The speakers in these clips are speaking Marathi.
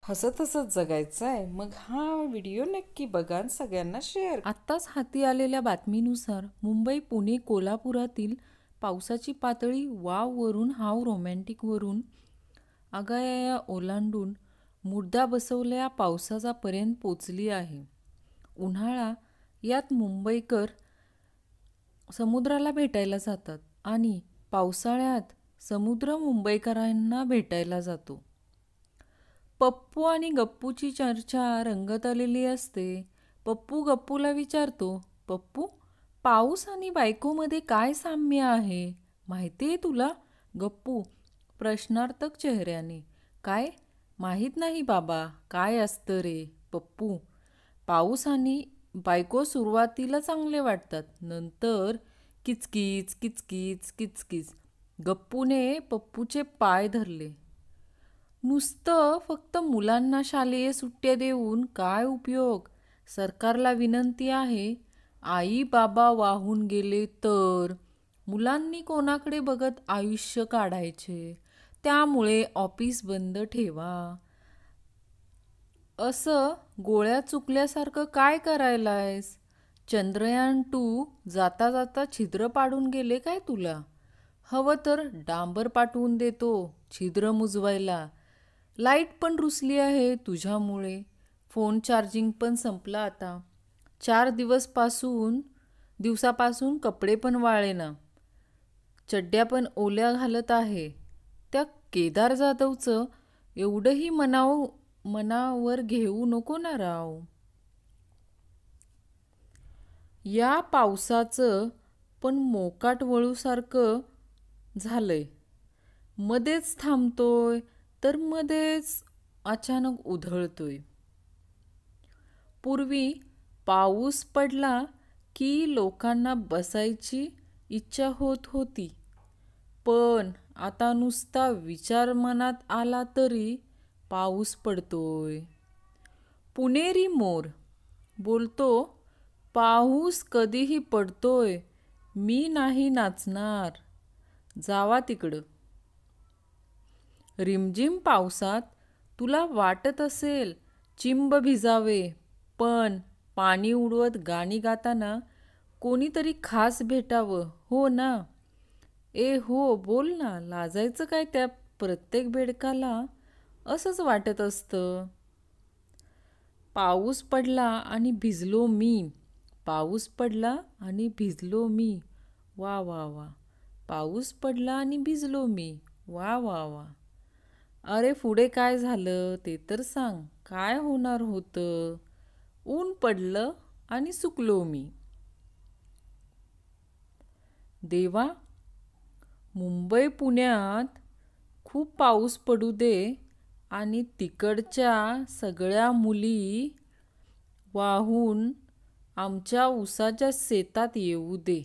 हसत हसत जगायचं आहे. मग हा व्हिडिओ नक्की बघा आणि सगळ्यांना शेअर. आत्ताच हाती आलेल्या बातमीनुसार मुंबई, पुणे, कोल्हापुरातील पावसाची पातळी वाववरून हाव रोमॅन्टिकवरून आगाया ओलांडून मुर्दा बसवल्या पावसाचापर्यंत पोचली आहे. उन्हाळा यात मुंबईकर समुद्राला भेटायला जातात आणि पावसाळ्यात समुद्र मुंबईकरांना भेटायला जातो. पप्पू आणि गप्पूची चर्चा रंगत आलेली असते. पप्पू गप्पूला विचारतो, पप्पू, पाऊस आणि बायकोमध्ये काय साम्य आहे माहिती आहे तुला? गप्पू प्रश्नार्थक चेहऱ्याने, काय? माहीत नाही बाबा, काय असतं रे? पप्पू, पाऊस आणि बायको सुरुवातीला चांगले वाटतात, नंतर किचकिच किचकिच किचकिच. गप्पूने पप्पूचे पाय धरले. नुसतं फक्त मुलांना शालेय सुट्ट्या देऊन काय उपयोग? सरकारला विनंती आहे, आई बाबा वाहून गेले तर मुलांनी कोणाकडे बघत आयुष्य काढायचे? त्यामुळे ऑफिस बंद ठेवा. असं गोळ्या चुकल्यासारखं काय करायलायस? चंद्रयान-2 जाता जाता छिद्र पाडून गेले काय तुला? हवं तर डांबर पाठवून देतो छिद्र मुजवायला. लाईट पण रुसली आहे तुझ्यामुळे. फोन चार्जिंग पण संपला आता. 4 दिवसापासून कपडे पण वाळेना. चड्ड्या पण ओल्या घालत आहे. त्या केदार जाधवचं एवढंही मनावर घेऊ नको ना राव. या पावसाचं पण मोकाट वळूसारखं झालंय. मध्येच थांबतोय तर मध्येच अचानक उधळतोय. पूर्वी पाऊस पडला की लोकांना बसायची इच्छा होत होती, पण आता नुसता विचार मनात आला तरी पाऊस पडतोय. पुणेरी मोर बोलतो, पाऊस कधीही पडतोय, मी नाही नाचणार. जावा तिकडं. रिमझिम पावसात तुला वाटत असेल चिंब भिजावे, पण पाणी उडवत गाणी गाताना कोणीतरी खास भेटावं, हो ना? हो, बोल ना, लाजायचं काय त्या प्रत्येक बेडकाला असंच वाटत असतं. पाऊस पडला आणि भिजलो मी. पाऊस पडला आणि भिजलो मी. वा वा वा. पाऊस पडला आणि भिजलो मी. वा वा वा. अरे पुढे काय झालं ते तर सांग. काय होणार होतं? ऊन पडलं आणि सुकलो मी. देवा, मुंबई पुण्यात खूप पाऊस पडू दे आणि तिकडच्या सगळ्या मुली वाहून आमच्या उसाच्या शेतात येऊ दे.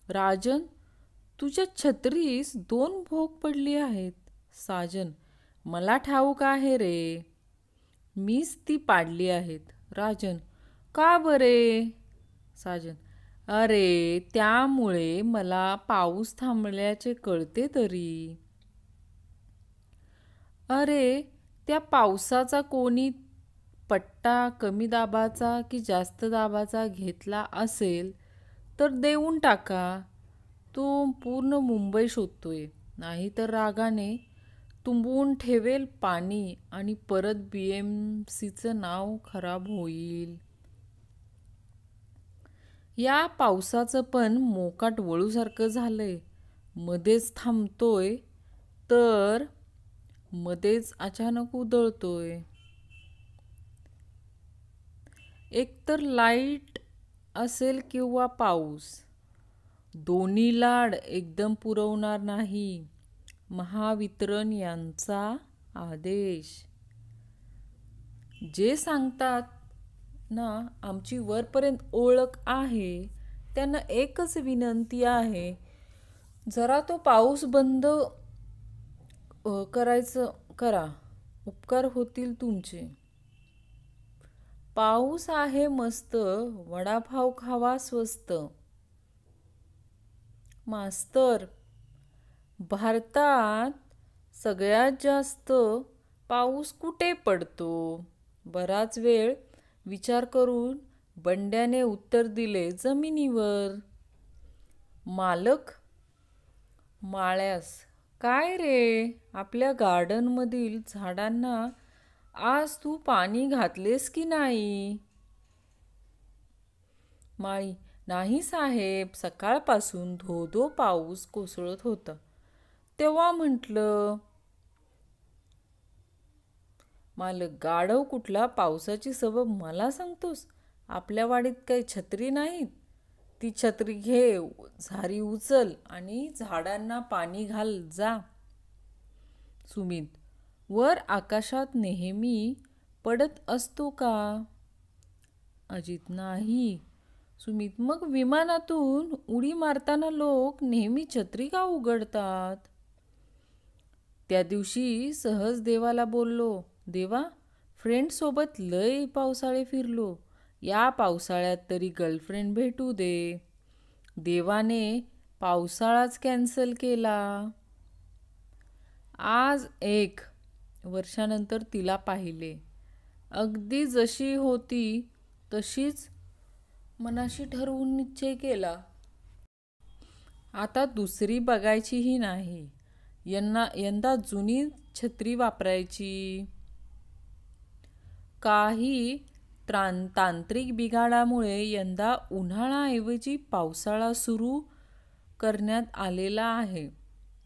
राजन, तुझ्या छत्रीस 2 भोक पडली आहेत. साजन, मला ठाऊक आहे रे, मीच ती पाडली आहेत. राजन, का बरे? साजन, अरे त्यामुळे मला पाऊस थांबल्याचे कळते तरी. अरे त्या पावसाचा कोणी पट्टा कमी दाबाचा की जास्त दाबाचा घेतला असेल तर देऊन टाका. तो पूर्ण मुंबई शोधतोय, नाहीतर रागाने तुंबवून ठेवेल पाणी आणि परत BMCचं नाव खराब होईल. या पावसाचं पण मोकाट वळूसारखं झालंय. मध्येच थांबतोय तर मध्येच अचानक उधळतोय. एकतर लाईट असेल किंवा पाऊस, दोन्ही लाड एकदम पुरवणार नाही. महावितरण यांचा आदेश. जे सांगतात ना आमची वरपर्यंत ओळख आहे, त्यांना एकच विनंती आहे, जरा तो पाऊस बंद करायचं करा, उपकार होतील तुमचे. पाऊस आहे मस्त, वडापाव खावा स्वस्त. मास्तर, भारतात सगळ्यात जास्त पाऊस कुठे पडतो? बराच वेळ विचार करून बंड्याने उत्तर दिले, जमिनीवर. मालक माळ्यास, काय रे, आपल्या गार्डनमधील झाडांना आज तू पाणी घातलेस की नाही? माळी, नाही साहेब, सकाळपासून धो धो पाऊस कोसळत होता. तेव्हा म्हटलं. मालक, गाढव कुठला, पावसाची सबब मला सांगतोस? आपल्या वाडीत काही छत्री नाहीत? ती छत्री घे, झारी उचल आणि झाडांना पाणी घाल जा. सुमित, वर आकाशात नेहमी पडत असतो का? अजित, नाही. सुमित, मग विमानातून उडी मारताना लोक नेहमी छत्री का उघडतात? त्या दिवशी सहज देवाला बोललो, देवा, फ्रेंडसोबत लय पावसाळे फिरलो, या पावसाळ्यात तरी गर्लफ्रेंड भेटू दे. देवाने पावसाळाच कॅन्सल केला. आज 1 वर्षानंतर तिला पाहिले. अगदी जशी होती तशीच मनाशी ठरवून निश्चय केला. आता दुसरी बघायचीही नाही. यंदा जुनी छत्री वापरायची. काही तांत्रिक बिघाडामुळे यंदा उन्हाळाऐवजी पावसाळा सुरू करण्यात आलेला आहे.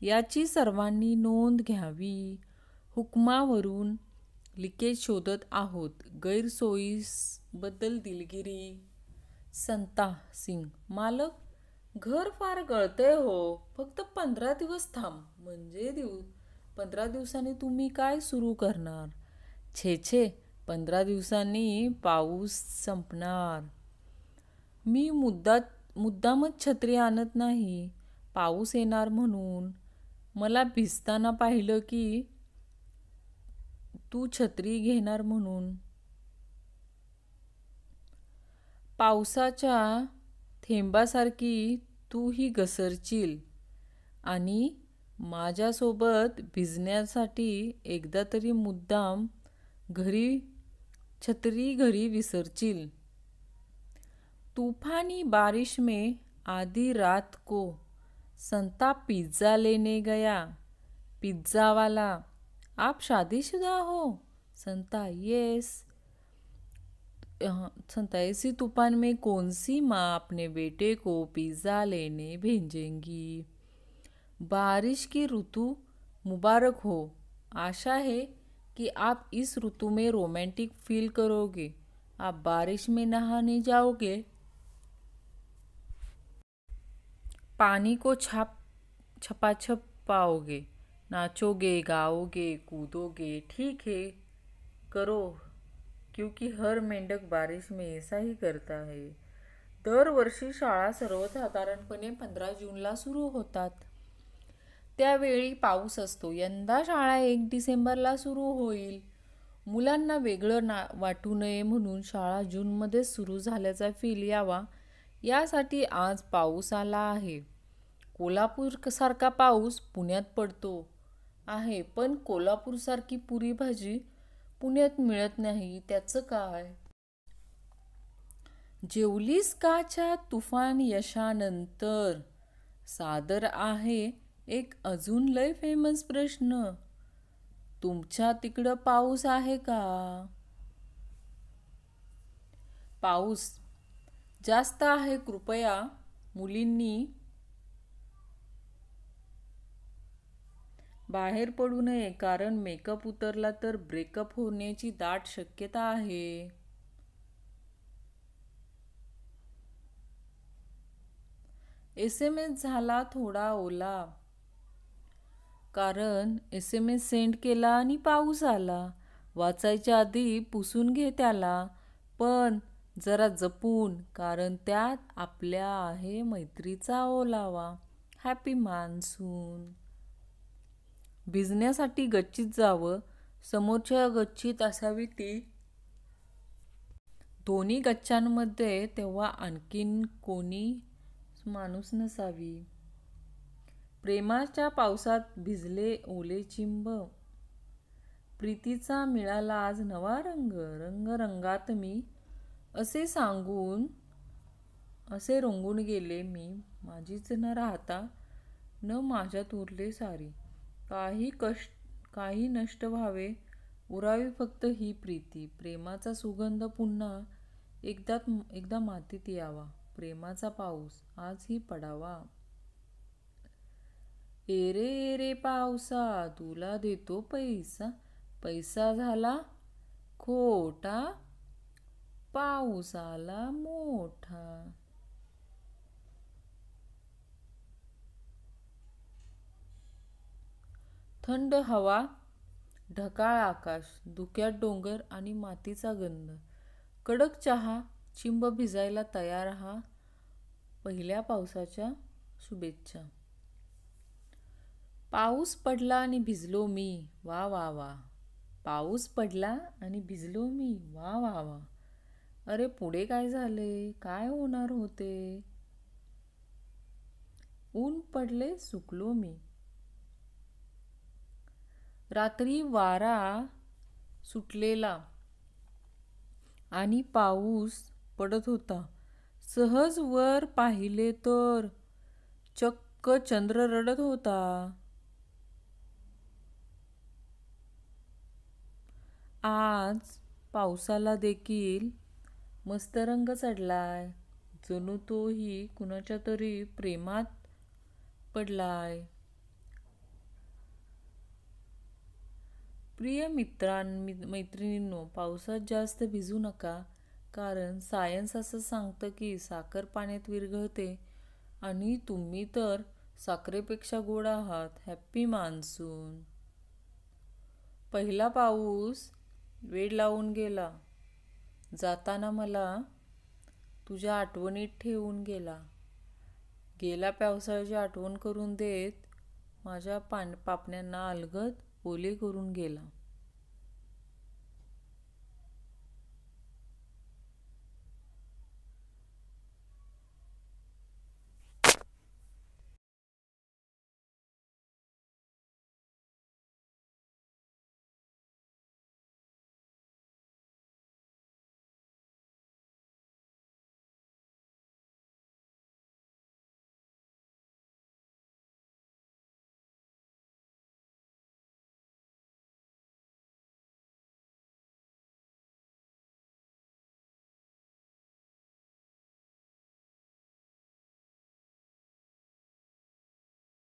याची सर्वांनी नोंद घ्यावी. हुकमावरून लिकेज शोधत आहोत. गैरसोयीबद्दल दिलगिरी. संता सिंग, मालक, घर फार गळतंय हो, फक्त 15 दिवस थांब. म्हणजे 15 दिवसांनी तुम्ही काय सुरू करणार? छे, 15 दिवसांनी पाऊस संपणार. मी मुद्दामच छत्री आणत नाही, पाऊस येणार म्हणून. मला भिजताना पाहिलं की तू छत्री घेणार म्हणून. पावसाच्या थेंबासारखी तू ही घसरशील आणि माझ्यासोबत भिजण्यासाठी एकदा तरी मुद्दाम छत्री घरी विसरशील. तूफानी बारिश में आधी रात को संता पिज्जा लेने गया. पिज्जा वाला, आप शादीशुदा हो? संता, यस. संता, ऐसी तूफान में कौन सी माँ अपने बेटे को पिज्जा लेने भेजेंगी? बारिश की ऋतु मुबारक हो. आशा है कि आप इस ऋतु में रोमांटिक फील करोगे. आप बारिश में नहाने जाओगे, पानी को छपाछप पाओगे, नाचोगे, गाओगे, कूदोगे. ठीक है, करो, क्योंकि हर मेंढक बारिश में ऐसा ही करता है. दरवर्षी शाळा सर्वसाधारणपणे 15 जूनला सुरू होतात. त्यावेळी पाऊस असतो. यंदा शाळा 1 डिसेंबरला सुरू होईल. मुलांना वेगळं वाटू नये म्हणून शाळा जूनमध्येच सुरू झाल्याचा फील यावा यासाठी आज पाऊस आला आहे. कोल्हापूरसारखा पाऊस पुण्यात पडतो आहे, पण कोल्हापूरसारखी पुरी भाजी पुण्यात मिळत नाही. त्याचं काय? जेवलीस काच्या तुफान यशानंतर सादर आहे एक अजून लय फेमस प्रश्न. तुमच्या तिकडं पाऊस आहे का? पाऊस जास्त आहे. कृपया मुलींनी बाहेर पडू नये, कारण मेकअप उतरला तर ब्रेकअप होण्याची दाट शक्यता आहे. SMS झाला थोडा ओला, कारण SMS सेंड केला आणि पाऊस आला. वाचायच्या आधी पुसून घे त्याला, पण जरा जपून, कारण त्यात आपल्या आहे मैत्रीचा ओलावा. Happy monsoon. भिजण्यासाठी गच्चीत जावं, समोरच्या गच्चीत असावी ती. दोन्ही गच्च्यांमध्ये तेव्हा आणखीन कोणी माणूस नसावी. प्रेमाच्या पावसात भिजले ओले चिंब. प्रीतीचा मिळाला आज नवा रंग, रंग रंगात मी असे सांगून असे रंगून गेले मी. माझीच न राहता न माझ्यात उरले सारी. काही नष्ट व्हावे, उरावी फक्त ही प्रीती. प्रेमाचा सुगंध पुन्हा एकदा मातीत यावा. प्रेमाचा पाऊस आजही पडावा. एरे एरे पावसा तुला देतो पैसा, पैसा झाला खोटा, पाऊस आला मोठा. थंड हवा, ढकाळ आकाश, धुक्यात डोंगर आणि मातीचा गंध. कडक चहा, चिंब भिजायला तयार. हा पहिल्या पावसाच्या शुभेच्छा. पाऊस पडला आणि भिजलो मी, वा वा वा. पाऊस पडला आणि भिजलो मी, वा वा वा. अरे पुढे काय झाले, काय होणार होते. ऊन पडले सुकलो मी. रात्री वारा सुटलेला आणि पाऊस पडत होता. सहज वर पाहिले तर चक्क चंद्र रडत होता. आज पावसाला देखील मस्त रंग चढलाय. जणू तोही कुणाच्या तरी प्रेमात पडलाय. प्रिय मैत्रिणींनो, पावसात जास्त भिजू नका, कारण सायन्स असं सांगतं की साखर पाण्यात विरघळते आणि तुम्ही तर साखरेपेक्षा गोड आहात. Happy monsoon. पहिला पाऊस वेड लावून गेला. जाताना मला तुझ्या आठवणीत ठेवून गेला. गेल्या पावसाळ्याची आठवण करून देत माझ्या पापण्यांना अलगद ओले करून गेला.